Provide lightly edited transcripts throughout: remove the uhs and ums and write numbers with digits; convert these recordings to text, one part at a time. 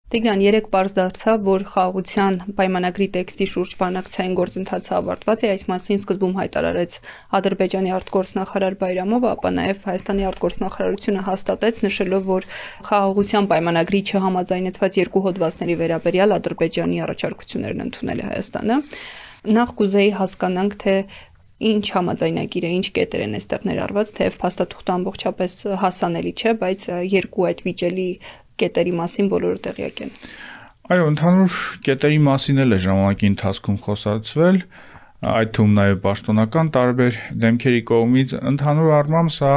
Տիգրան, երեք պարզ դարձավ, որ խաղաղության պայմանագրի տեքստի շուրջ բանակցային գործընթացը ավարտված է, այս մասին սկզբում հայտարարեց Ադրբեջանի արտգործնախարար Բայրամովը, ապա նաև Հայաստանի արտգործնախարարությունը հաստատեց, նշելով, որ խաղաղության պայմանագրի չհամաձայնեցված երկու հոդվածների վերաբերյալ Ադրբեջանի առաջարկություններն ընդունել է Հայաստանը։ Նախ կուզեի հասկանանք, թե ինչ համաձայնագիր է, ինչ կետեր են այստեղ ներառված, թեև փաստաթուղթը ամբողջապես հասանելի չէ, բայց երկու այդ վիճելի կետերի մասին բոլորը տեղյակ են։ Այո, ընդհանուր կետերի մասին էլ է ժամանակի ընթացքում խոսացվել, այդ թվում նաև պաշտոնական տարբեր դեմքերի կողմից, ընդհանուր առմամբ սա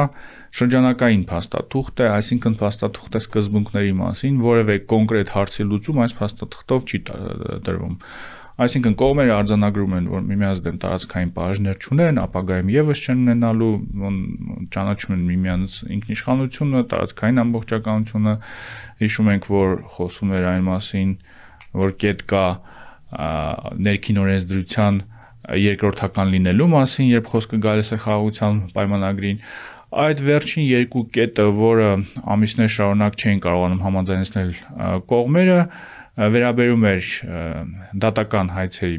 շրջանակային փաստաթուղթ է, այսինքն փաստաթուղթի սկզբունքների մասին որևէ կոնկրետ հարցի լուծում այս փաստաթղթով չի տրվում։ Այսինքն կողմերը արձանագրում են, որ միմյանց դեմ տարածքային պահանջներ չունեն, ապագայում եւս չեն ունենալու, ճանաչում են միմյանց ինքնիշխանությունը, տարածքային ամբողջականությունը, հիշում ենք, որ խոսում էր այն մասին, որ կետ կա ներքին օրենսդրության երկրորդական լինելու մասին, երբ խոսքը գալիս է խաղաղության պայմանագրին, այդ վերջին երկու կետը, որը ամիսներ շարունակ չէին կարողանում համաձայնեցնել կողմերը, վերաբերում էր դատական հայցերի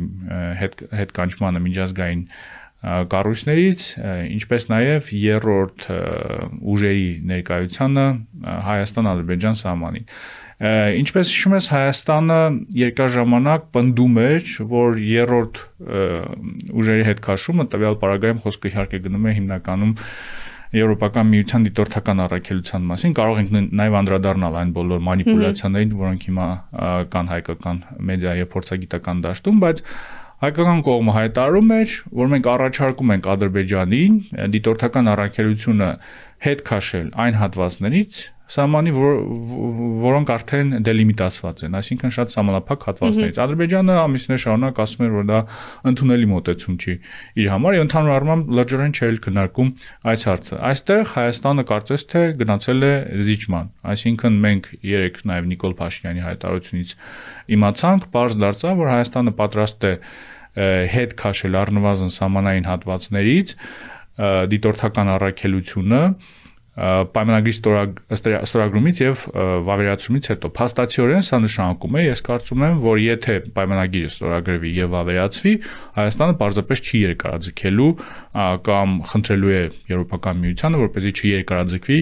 հետ կանչմանը միջազգային կառույցներից, ինչպես նաև երրորդ ուժերի ներկայությանը Հայաստան-Ադրբեջան սահմանին։ Ինչպես հիշում ես, Հայաստանը երկար ժամանակ պնդում էր, որ երրորդ ուժերի հետ քաշումը տվյալ պարագայում խոսքը իհարկե գնում է հիմնականում Եվրոպական միության դիտորդական առաքելության մասին, կարող ենք նաև անդրադառնալ այն բոլոր մանիպուլյացիաներին, որոնք հիմա կան հայկական մեդիայի եւ փորձագիտական դաշտում, բայց հայկական կողմը հայտարարում էր, որ մենք առաջարկում ենք Ադրբեջանին դիտորդական առաքելությունը հետ քաշել այն հատվածներից սահմանի, որոնք արդեն դելիմիտացված են, այսինքն շատ սահմանափակ հատվածներից։ Ադրբեջանը ամիսներ շարունակ ասում էր, որ դա ընդունելի մոտեցում չի իր համար, եւ ընդհանուր առմամբ լրջորեն չէր քննարկում այս հարցը։ Այստեղ Հայաստանը կարծես թե գնացել է զիջման, այսինքն մենք երեք նաեւ Նիկոլ Փաշինյանի հայտարարությունից իմացանք, պարզ դարձավ, որ Հայաստանը պատրաստ է հետ քաշել առնվազն սահմանային հատվածներից դիտորդական առաքելությունը պայմանագրի ստորագրումից եւ վավերացումից հետո փաստացիորեն սա նշանակում է, ես կարծում եմ, որ եթե պայմանագիրը ստորագրվի եւ վավերացվի, Հայաստանը պարզապես չի երկարաձգելու կամ խնդրելու է Եվրոպական միությանը, որպեսզի չերկարաձգվի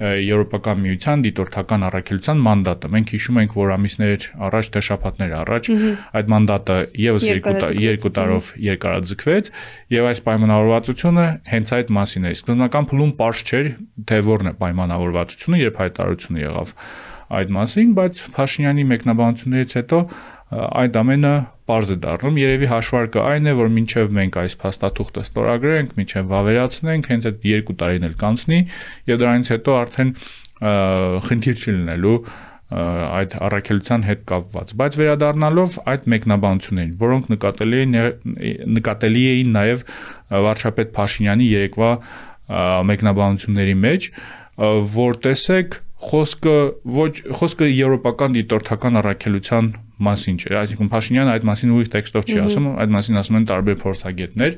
Եվրոպական միության դիտորդական առաքելության մանդատը։ Մենք հիշում ենք, որ ամիսներ առաջ, թե շաբաթներ առաջ այդ մանդատը եւս երկու տարով երկարաձգվեց եւ այս պայմանավորվածությունը հենց այդ մասին է։ Սկզբնական փուլում պարզ չէր, թե որն է պայմանավորվածությունը, երբ հայտարարությունը եղավ այդ մասին, բայց Փաշինյանի մեկնաբանություններից հետո այդ ամենը պարզ է դառնում, երևի հաշվարկը այն է, որ մինչև մենք այս փաստաթուղթը ստորագրենք, մինչև վավերացնենք, հենց այդ 2 տարին էլ կանցնի եւ դրանից հետո արդեն խնդիր չի լինելու այդ առաքելության հետ կապված, բայց վերադառնալով այդ մեկնաբանություններին, որոնք նկատելի էին նաև վարչապետ Փաշինյանի երեկվա մեկնաբանությունների մեջ, որ տեսեք խոսքը եվրոպական դիտորդական առաքելության մասին չէ, այսինքն Փաշինյանը այդ մասին ուղիղ տեքստով չի ասում, այդ մասին ասում են տարբեր փորձագետներ,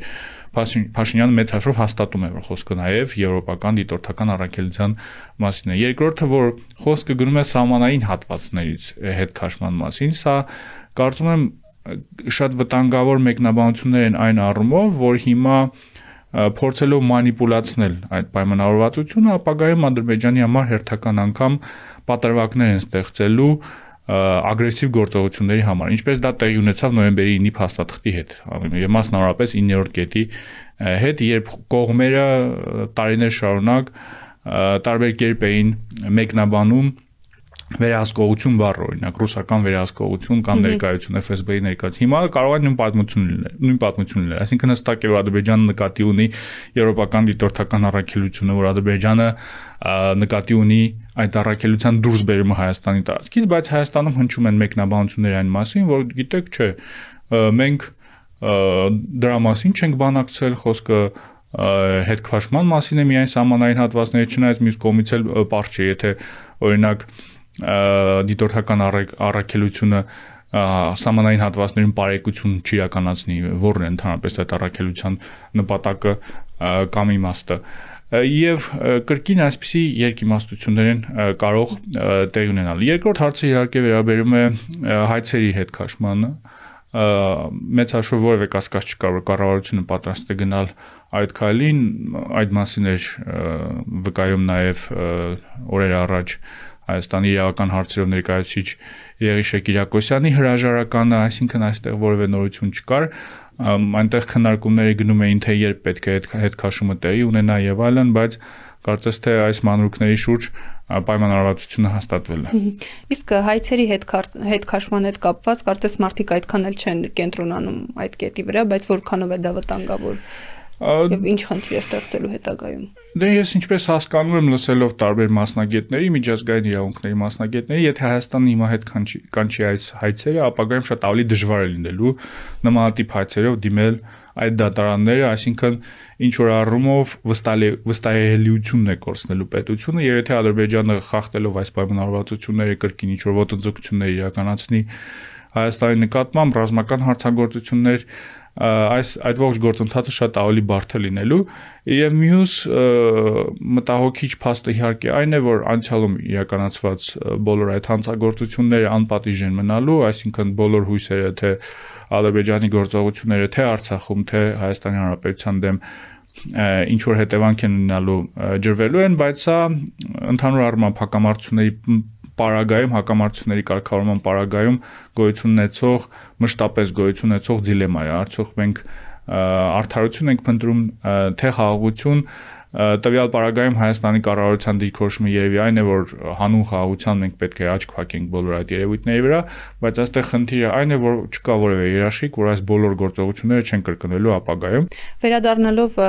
Փաշինյանը մեծ հաշվով հաստատում է, որ խոսքը նաև եվրոպական դիտորդական առաքելության մասին է։ Երկրորդը, որ խոսքը գնում է սահմանային հատվածներից հետ քաշման մասին, սա կարծում եմ շատ վտանգավոր մեկնաբանություններ են այն առումով, որ հիմա փորձելով մանիպուլացնել այդ պայմանավորվածությունը, ապագայում Ադրբեջանի համար հերթական անգամ պատրվակներ են ստեղծելու ագրեսիվ գործողությունների համար, ինչպես դա տեղի ունեցավ նոյեմբերի 9-ի փաստաթղթի հետ, եւ մասնավորապես 9-րդ կետի հետ, երբ կողմերը տարիներ շարունակ տարբեր կերպ էին մեկնաբանում վերահսկողություն բառը, օրինակ ռուսական վերահսկողություն կամ ներկայություն FSB-ի ներկայություն։ Հիմա կարող է նույն պատմություն լինել, այսինքն հստակ է, որ Ադրբեջանը նկատի ունի եվրոպական դիտորդական առաքելությունը, որ Ադրբեջանը նկատի ունի այդ առաքելության դուրս բերումը Հայաստանի տարածքից, բայց Հայաստանում հնչում են մեկնաբանություններ այն մասին, որ գիտեք, չէ, մենք դրա մասին չենք բանակցել, խոսքը հետքաշման մասին է միայն սահմանային հատվածների, չնայած մյուս կողմից էլ պարզ չէ, եթե օրինակ դիտորդական առաքելությունը սահմանային հատվածներում բարեկություն չիրականացնի, որն է ընդհանրապես այդ առաքելության նպատակը կամ իմաստը։ եւ կրկին այսպիսի երկիմաստություններ են կարող տեղի ունենալ։ Երկրորդ հարցը իհարկե վերաբերում է հայցերի հետ քաշմանը։ Մեծ հաշվով որևէ կասկած չկա, որ կառավարությունը պատրաստ է գնալ այդ քայլին, այդ մասին էր վկայում նաեւ օրեր առաջ Հայաստանի իրավական հարցերով ներկայացուցիչ Եղիշե Կիրակոսյանի հրաժարականը, այսինքն այստեղ որևէ նորություն չկար, այնտեղ քննարկումները գնում էին, թե երբ պետք է այդ քաշումը տեղի ունենա եւ այլն, բայց կարծես թե այս մանրուքների շուրջ պայմանավորվածությունը հաստատվել է։ Իսկ հայցերի հետ քաշման հետ կապված կարծես մարդիկ այդքան էլ չեն կենտրոնանում այդ կետի վրա, բայց որքանով է դա վտանգավոր եւ ինչ խնդիր է ստեղծելու հետագայում։ Դե ես ինչպես հասկանում եմ լսելով տարբեր մասնագետների, միջազգային իրավունքների մասնագետների, եթե Հայաստանը հիմա հետ կանչի այս հայցերը, ապագայում շատ ավելի դժվար է լինելու նմանատիպ հայցերով դիմել այդ դատարանները, այսինքն ինչ որ առումով վստահելիությունն է կորցնելու պետությունը, եւ եթե Ադրբեջանը խախտելով այս պայմանավորվածությունները կրկին ինչ որ ոտնձգություններ իրականացնի Հայաստանի նկատմամբ ռազմական հարցագործություններ, այդ ողջ գործընթացը շատ ավելի բարդ է լինելու եւ մյուս մտահոգիչ փաստը իհարկե այն է, որ անցյալում իրականացված բոլոր այդ հանցագործությունները անպատիժ են մնալու, այսինքն բոլոր հույսերը թե Ադրբեջանի գործողությունները թե Արցախում, թե Հայաստանի Հանրապետության դեմ ինչ որ հետևանք են ունենալու ջրվելու են, բայց սա ընդհանուր առմամբ հակամարտությունների կարգավորման պարագայում գոյություն ունեցող, մշտապես գոյություն ունեցող դիլեմա է։ Արդյոք մենք արդարություն ենք փնտրում, թե խաղաղություն, տվյալ պարագայում Հայաստանի կառավարության դիրքորոշումը երևի այն է, որ հանուն խաղաղության մենք պետք է աչք փակենք բոլոր այդ երևույթների վրա, բայց այստեղ խնդիրը այն է, որ չկա որևէ երաշխիք, որ այս բոլոր գործողությունները չեն կրկնվելու ապագայում։ Վերադառնալով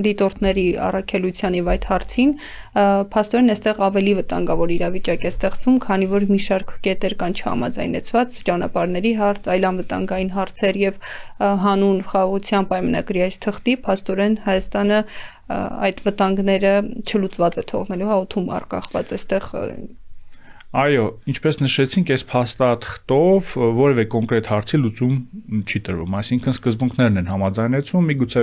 դիտորդների առաքելության եւ այդ հարցին, փաստորեն այստեղ ավելի վտանգավոր իրավիճակ է ստեղծվում, քանի որ մի շարք կետեր կան չհամաձայնեցված, ճանապարհների հարց, այլ անվտանգային հարցեր եւ հանուն խաղաղության պայմանագրի այս թղթի փաստորեն Հայաստանը այդ վտանգները չլուծված է թողնելու, հաղթում արկախված այստեղ։ Այո, ինչպես նշեցինք, այս փաստաթղթով որևէ կոնկրետ հարցի լուծում չի տրվում, այսինքն սկզբունքներն են համաձայնեցում, միգուցե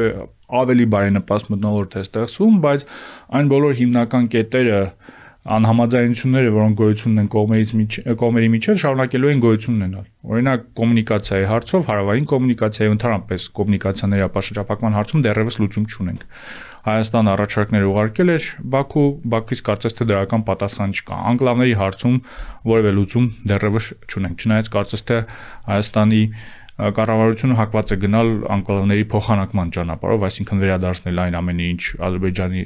ավելի բարենպաստ մթնոլորտ է ստեղծվում, բայց այն բոլոր հիմնական կետերը անհամաձայնությունները, որոնք գոյություն ունեն կողմերի միջև, շարունակելու են գոյություն ունենալ։ Օրինակ, կոմունիկացիայի հարցով, հարավային կոմունիկացիայի ընդհանրապես կոմունիկացիաների ապաշրջապակման հարցում դեռևս լուծում չունենք։ Հայաստանը առաջարկներ ուղարկել էր Բաքվից կարծես թե դրական պատասխան չկա։ Անկլավների հարցում որևէ լուծում դեռևս չունենք։ Չնայած կարծես թե Հայաստանի կառավարությունը հակված է գնալ անկլավների փոխանակման ճանապարհով, այսինքն վերադարձնել այն ամենը, ինչ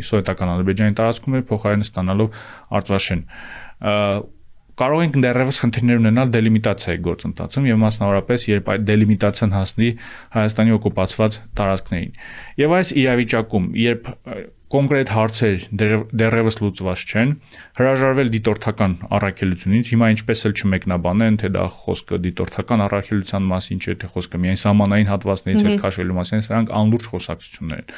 սովետական Ադրբեջանի տարածքում է, փոխարենը ստանալով Արտվաշեն։ Կարող ենք դեռևս խնդիրներ ունենալ դելիմիտացիայի գործընթացում եւ մասնավորապես երբ այդ դելիմիտացիան հասնի Հայաստանի օկուպացված տարածքներին։ Եվ այս իրավիճակում, երբ կոնկրետ հարցեր դեռևս լուծված չեն, հրաժարվել դիտորդական առաքելությունից, հիմա ինչպես էլ չմեկնաբանեն, թե դա խոսքը դիտորդական առաքելության մասին չէ, թե խոսքը միայն սահմանային հատվածներից հետ քաշելու մասին, սրանք անլուրջ խոսակցություններ են։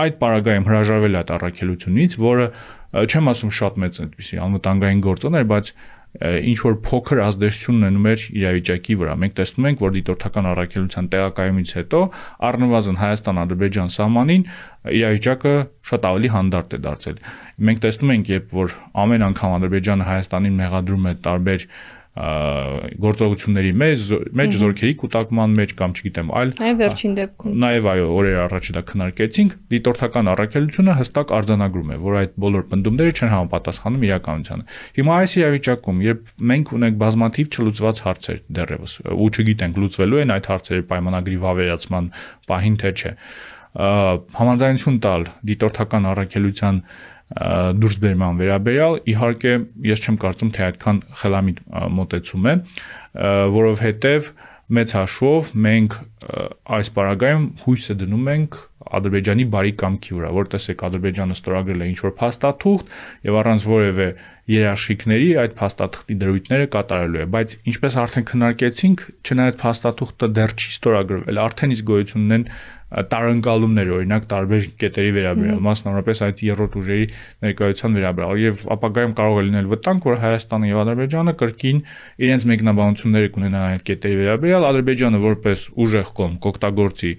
Այդ պարագայում հրաժարվել այդ առաքելությունից, որը չեմ ասում շատ մեծ այդպիսի անվտանգային գործոն էր, բայց ինչ որ փոքր ազդեցություն ունենում էր իրավիճակի վրա։ Մենք տեսնում ենք, որ դիտորդական առաքելության տեղակայումից հետո առնվազն Հայաստան-Ադրբեջան սահմանին իրավիճակը շատ ավելի հանդարտ է դարձել։ Մենք տեսնում ենք, երբ որ ամեն անգամ Ադրբեջանը Հայաստանին մեղադրում է տարբեր գործողությունների մեջ զորքերի կուտակման մեջ կամ չգիտեմ այլ, այո վերջին դեպքում նաև այո օրեր առաջ դա քննարկեցինք, դիտորդական առաքելությունը հստակ արձանագրում է, որ այդ բոլոր պնդումները չեն համապատասխանում իրականությանը։ Հիմա այս իրավիճակում, երբ մենք ունենք բազմաթիվ չլուծված հարցեր դեռևս ու չգիտենք լուծվելու են այդ հարցերը պայմանագրի վավերացման պահին թե չէ, համաձայնություն տալ դիտորդական առաքելության դուրսբերման վերաբերյալ իհարկե ես չեմ կարծում թե այդքան խելամիտ մոտեցում է, որովհետև մեծ հաշվով մենք այս պարագայում հույսը դնում ենք Ադրբեջանի բարի կամքի վրա, որ տեսեք Ադրբեջանը ստորագրել է ինչ-որ փաստաթուղթ եւ առանց որևէ երաշխիքների այդ փաստաթղթի դրույթները կատարելու է, բայց ինչպես արդեն քննարկեցինք, չնայած փաստաթուղթը դեռ չի ստորագրվել, արդեն իսկ գոյություն ունեն տարընկալումներ, օրինակ տարբեր կետերի վերաբերյալ, մասնավորապես այդ երրորդ ուժերի ներկայության վերաբերյալ, եւ ապագայում կարող է լինել վտանգ, որ Հայաստանը եւ Ադրբեջանը կրկին իրենց մեկնաբանությունները կունենան այդ կետերի վերաբերյալ, Ադրբեջանը որպես ուժեղ կողմ կօգտագործի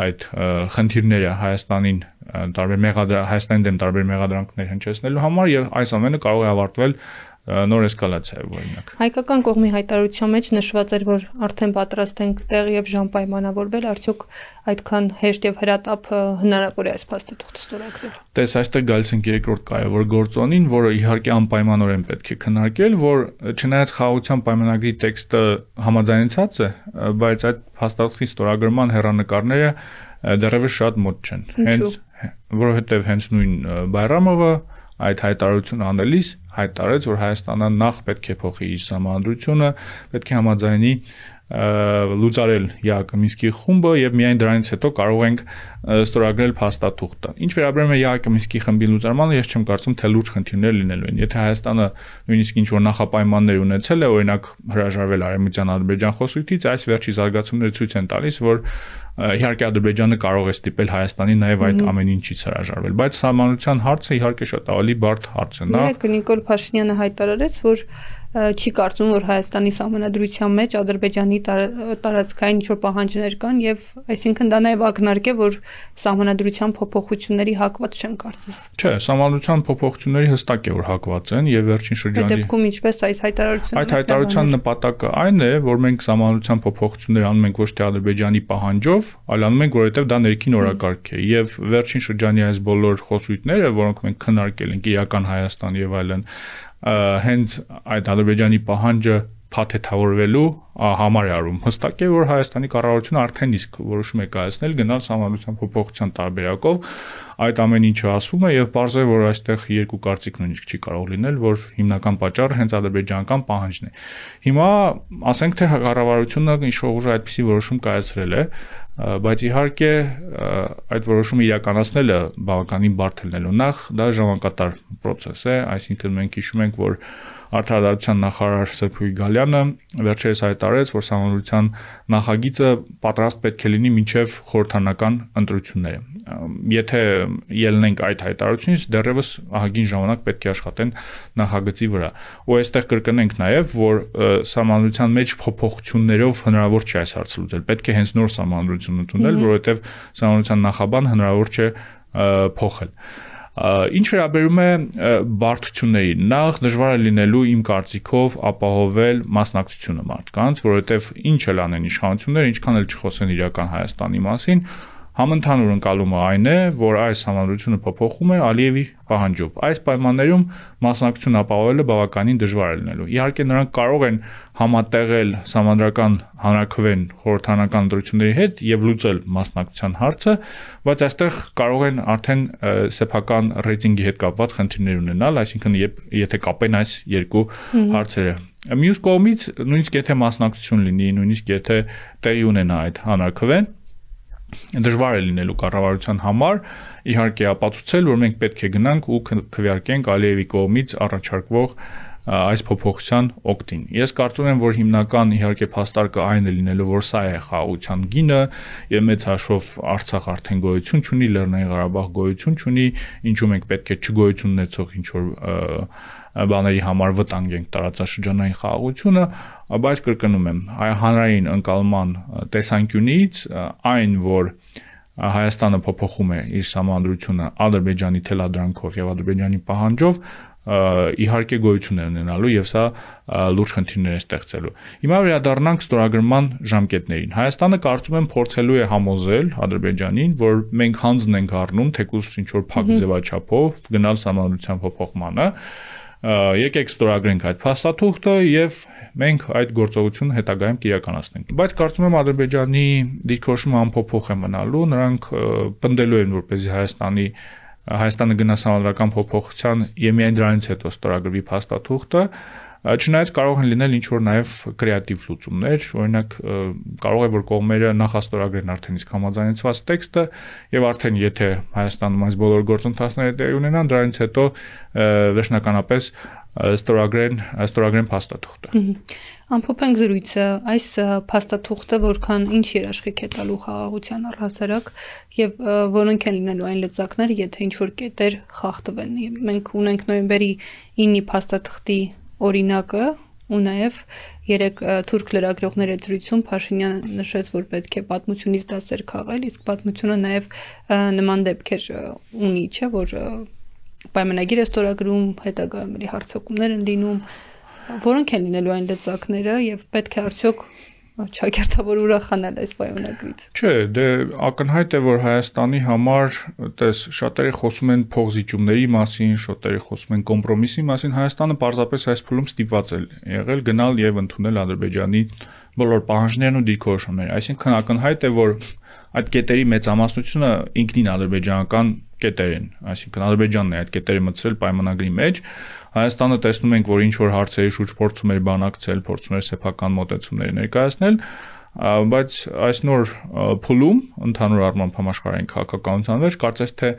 այդ խնդիրները Հայաստանին Հայաստանի դեմ տարբեր մեղադրանքներ հնչեցնելու համար եւ այս ամենը կարող է ավարտվել նոր էսկալացիայով օրինակ։ Հայկական կողմի հայտարարության մեջ նշված էր, որ արդեն պատրաստ ենք տեղ եւ ժամ պայմանավորվել, արդյոք այդքան հեշտ եւ հրատապ հնարավոր է այս փաստաթուղթը ստորագրել։ Տես այստեղ գալիս ենք երկրորդ կարևոր գործոնին, որը իհարկե անպայմանորեն պետք է քննարկել, որ չնայած խաղաղության պայմանագրի տեքստը համաձայնեցած է, բայց այդ փաստաթղթի ստորագրման հեռանկարները դեռևս շատ մոտ չեն։ Որովհետեւ հենց նույն Բայրամովը այդ հայտարարությունը անելիս հայտարարեց, որ Հայաստանը նախ պետք է փոխի իր սահմանադրությունը, պետք է համաձայնի լուծարել ԵԱՀԿ Մինսկի խումբը եւ միայն դրանից հետո կարող ենք ստորագրել փաստաթուղթը։ Ինչ վերաբերում է ԵԱՀԿ Մինսկի խմբի լուծարմանը, ես չեմ կարծում, թե լուրջ խնդիրներ լինելու են։ Եթե Հայաստանը նույնիսկ ինչ որ նախապայմաններ ունեցել է, օրինակ հրաժարվել Արևմտյան Ադրբեջան խոսույթից, այս վերջի զարգացումները ցույց են տալիս, որ իհարկե Ադրբեջանը կարող է ստիպել Հայաստանի նաև այդ ամեն ինչից հրաժարվել, բայց սահմանության հարցը իհարկե շատ ավելի բարդ հարց է։ Նախ Նիկոլ Փաշինյանը հայտարարեց, որ չի կարծում, որ Հայաստանի սահմանադրության մեջ Ադրբեջանի տարածքային ինչ-որ պահանջներ կան եւ այսինքն դա նաև ակնարկ է, որ սահմանադրության փոփոխությունների հակված չեն կարծես։ Չէ, սահմանադրության փոփոխությունների հստակ է որ հակված են եւ վերջին շրջանի Այդ դեպքում ինչպես այս հայտարարությունը։ Այդ հայտարարության նպատակը այն է, որ մենք սահմանադրության փոփոխություններ անում ենք ոչ թե Ադրբեջանի պահանջով, այլ անում ենք, որովհետեւ դա ներքին օրակարգ է եւ վերջին շրջանի այս բոլոր խոսույթները, որոնք մենք քննարկել ենք իրական Հայաստան եւ այլն, հենց այդ Ադրբեջանի պահանջը փաթեթավորվելու համար է արվում։ Հստակ է, որ Հայաստանի կառավարությունը արդեն իսկ որոշում է կայացնել գնալ սահմանադրության փոփոխության տարբերակով, այդ ամեն ինչը ասվում է եւ բարձր է, որ այստեղ երկու կարծիք նույնիսկ չի կարող լինել, որ հիմնական պատճառը հենց ադրբեջանական պահանջն է։ Հիմա ասենք թե կառավարությունը իշխող ուժը այդպիսի որոշում կայացրել է, բայց իհարկե այդ որոշումը իրականացնելը բավականին բարդ է լինելու։ Նախ դա ժամանակատար process է, այսինքն մենք հիշում ենք, որ Արդարադատության նախարար Սերգեյ Գալյանը վերջերս հայտարարեց, որ սահմանադրության նախագիծը պատրաստ պետք է լինի մինչև խորհրդարանական ընտրությունները։ Եթե ելնենք այդ հայտարարությունից, դեռևս ահագին ժամանակ պետք է աշխատեն նախագծի վրա։ Ու այստեղ կրկնենք նաև, որ սահմանադրության մեջ փոփոխություններով հնարավոր չէ այս հարցը լուծել։ Պետք է հենց նոր սահմանադրություն ընդունել, որովհետև սահմանադրության նախաբան հնարավոր չէ փոխել։ Ինչ վերաբերում է բարդություններին, նախ դժվար է լինելու իմ կարծիքով ապահովել մասնակցությունը մարդկանց, որովհետև ինչ էլ անեն իշխանությունները, ինչքան էլ չխոսեն իրական Հայաստանի մասին, համընդհանուր ընկալումը այն է, որ այս համանդրությունը փոփոխում է Ալիևի պահանջով։ Այս պայմաններում մասնակցություն ապահովելը բավականին դժվար է լինելու։ Իհարկե նրանք կարող են համատեղել համանդրական հանրաքվեն խորհրդարանական ընտրությունների հետ եւ լուծել մասնակցության հարցը, բայց այստեղ կարող են արդեն սեփական ռեյտինգի հետ կապված խնդիրներ ունենալ, այսինքն եթե կապեն այս երկու հարցերը։ Մյուս կողմից, նույնիսկ եթե մասնակցություն լինի, նույնիսկ եթե տեղի ունենա այդ հանրաքվեն, դժվար է լինելու կառավարության համար իհարկե ապացուցել, որ մենք պետք է գնանք ու քվեարկենք Ալիևի կողմից առաջարկվող այս փոփոխության օգտին։ Ես կարծում եմ, որ հիմնական իհարկե փաստարկը այն է լինելու, որ սա է խաղաղության գինը, եւ մեծ հաշվով Արցախ արդեն գոյություն չունի, Լեռնային Ղարաբաղ գոյություն չունի, ինչու մենք պետք է չգոյություն ունեցող ինչ որ բաների համար վտանգենք տարածաշրջանային խաղաղությունը, բայց կրկնում եմ, հանրային ընկալման տեսանկյունից այն, որ Հայաստանը փոփոխում է իր սահմանադրությունը Ադրբեջանի թելադրանքով եւ Ադրբեջանի պահանջով, իհարկե գոյություն է ունենալու եւ սա լուրջ խնդիրներ է ստեղծելու։ Հիմա վերադառնանք ստորագրման ժամկետներին։ Հայաստանը կարծում եմ փորձելու է համոզել Ադրբեջանին, որ մենք հանձն ենք առնում թեկուզ ինչ որ փակ ձևաչափով գնալ սահմանադրության փոփոխմանը, եկեք ստորագրենք այդ փաստաթուղթը եւ մենք այդ գործողությունը հետագայում կիրականացնենք։ Բայց կարծում եմ Ադրբեջանի դիրքորոշումը անփոփոխ է մնալու, նրանք պնդելու են, որպեսզի Հայաստանը գնա սահմանադրական փոփոխության եւ միայն դրանից հետո ստորագրվի փաստաթուղթը, չնայած կարող են լինել ինչ որ նաեւ կրեատիվ լուծումներ, օրինակ կարող է որ կողմերը նախաստորագրեն արդեն իսկ համաձայնեցված տեքստը եւ արդեն եթե Հայաստանում այս բոլոր գործընթացները տեղի ունենան, դրանից հետո վերջնականապես ստորագրեն փաստաթուղթը։ Ամփոփենք զրույցը, այս փաստաթուղթը որքան ինչ երաշխիք է տալու խաղաղության առհասարակ եւ որոնք են լինելու այն լծակները, եթե ինչ որ կետեր խախտվեն։ Մենք ունենք նոյեմբերի 9-ի փաստաթղթի օրինակը, ու նաև երեք թուրք լրագրողների զրույցում Փաշինյանը նշեց, որ պետք է պատմությունից դասեր քաղել, իսկ պատմությունը նաև նման դեպքեր ունի, չէ, որ պայմանագիր է ստորագրում, հետագայում հարցակումներ են լինում, որոնք են լինելու այն լծակները եւ պետք է արդյոք չակերտավոր ուրախանալ այս պայմանագրից։ Չէ, դե ակնհայտ է, որ Հայաստանի համար, շատերը խոսում են փողզիջումների մասին, շատերը խոսում են կոմպրոմիսի մասին, Հայաստանը պարզապես այս փուլում ստիպված է եղել գնալ եւ ընդունել Ադրբեջանի բոլոր պահանջներն ու դիրքորոշումները։ Այսինքն ակնհայտ է, որ այդ կետերի մեծամասնությունը ինքնին ադրբեջանական կետեր են, այսինքն Ադրբեջանն է այդ կետերը մտցրել պայմանագրի մեջ։ Հայաստանը տեսնում ենք, որ ինչ որ հարցերի շուրջ փորձում էր բանակցել, փորձում էր սեփական մոտեցումներ ներկայացնել, բայց այս նոր փուլում ընդհանուր առմամբ համաշխարհային քաղաքականության մեջ կարծես թե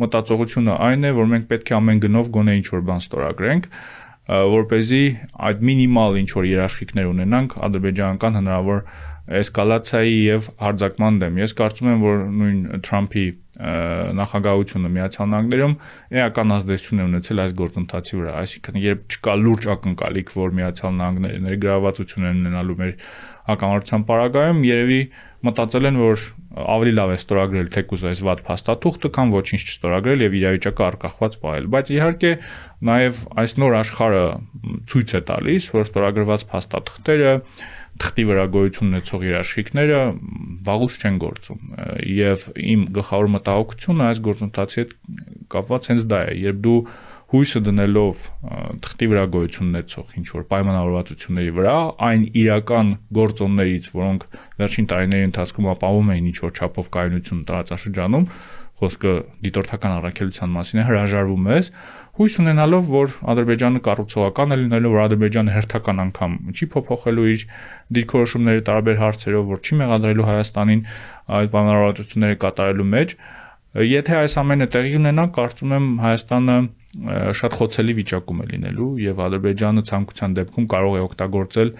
մտածողությունը այն է, որ մենք պետք է ամեն գնով գոնե ինչ որ բան ստորագրենք, որպեսզի այդ մինիմալ ինչ որ երաշխիքներ ունենանք ադրբեջանական հնարավոր էսկալացիայի եւ հարձակման դեմ։ Ես կարծում եմ, որ նույն Թրամփի նախագահությունը Միացյալ Նահանգներում էական ազդեցություն է ունեցել այս գործընթացի վրա, այսինքն երբ չկա լուրջ ակնկալիք, որ Միացյալ Նահանգները ներգրավվածություն են ունենալու մեր հակամարտության պարագայում, երևի մտածել են, որ ավելի լավ է ստորագրել թեկուզ այս վատ փաստաթուղթը, քան ոչինչ չստորագրել եւ իրավիճակը արկախված պահել։ Բայց իհարկե նաեւ այս նոր աշխարհը ցույց է տալիս, որ ստորագրված փաստաթղթերը թղթի վրա գոյություն ունեցող երաշխիքները վաղուց չեն գործում եւ իմ գլխավոր մտահոգությունը այս գործընթացի հետ կապված հենց դա է, երբ դու հույսը դնելով թղթի վրա գոյություն ունեցող ինչ որ պայմանավորվածությունների վրա, այն իրական գործոններից, որոնք վերջին տարիների ընթացքում ապահովում էին ինչ որ չափով կայունություն տարածաշրջանում, խոսքը դիտորդական առաքելության մասին է, հրաժարվում ես, հույս ունենալով, որ Ադրբեջանը կառուցողական է լինելու, որ Ադրբեջանը հերթական անգամ չի փոփոխելու իր դիրքորոշումների տարբեր հարցերով, որ չի մեղադրելու Հայաստանին այդ պայմանավորվածությունները կատարելու մեջ, եթե այս ամենը տեղի ունենա, կարծում եմ Հայաստանը շատ խոցելի վիճակում է լինելու եւ Ադրբեջանը ցանկության դեպքում կարող է օգտագործել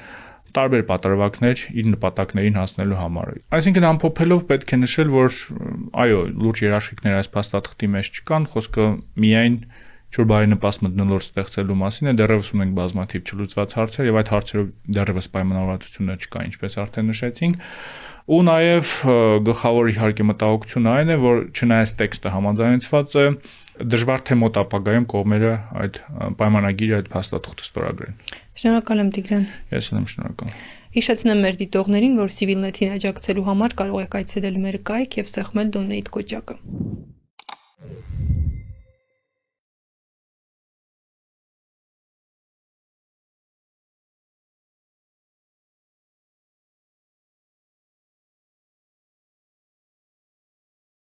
տարբեր պատրվակներ իր նպատակներին հասնելու համար։ Այսինքն ամփոփելով պետք է նշել, որ այո, լուրջ երաշխիքներ այս փաստաթղթի մեջ չկան, խոսքը միայն ինչ-որ բարենպաստ մթնոլորտ ստեղծելու մասին է, դեռևս ունենք բազմաթիվ չլուծված հարցեր եւ այդ հարցերով դեռևս պայմանավորվածություններ չկա, ինչպես արդեն նշեցինք, ու նաեւ գլխավոր իհարկե մտահոգությունը այն է, որ չնայած տեքստը համաձայնեցված է, դժվար թե մոտ ապագայում կողմերը այդ պայմանագիրը, այդ փաստաթղթը ստորագրեն։ Շնորհակալ եմ Տիգրան։ Ես եմ շնորհակալ։ Հիշեցնեմ մեր դիտողներին, որ Civilnet-ին աջակցելու համար կարող եք այցելել մեր կայք եւ սեղմել Donate կոճակը։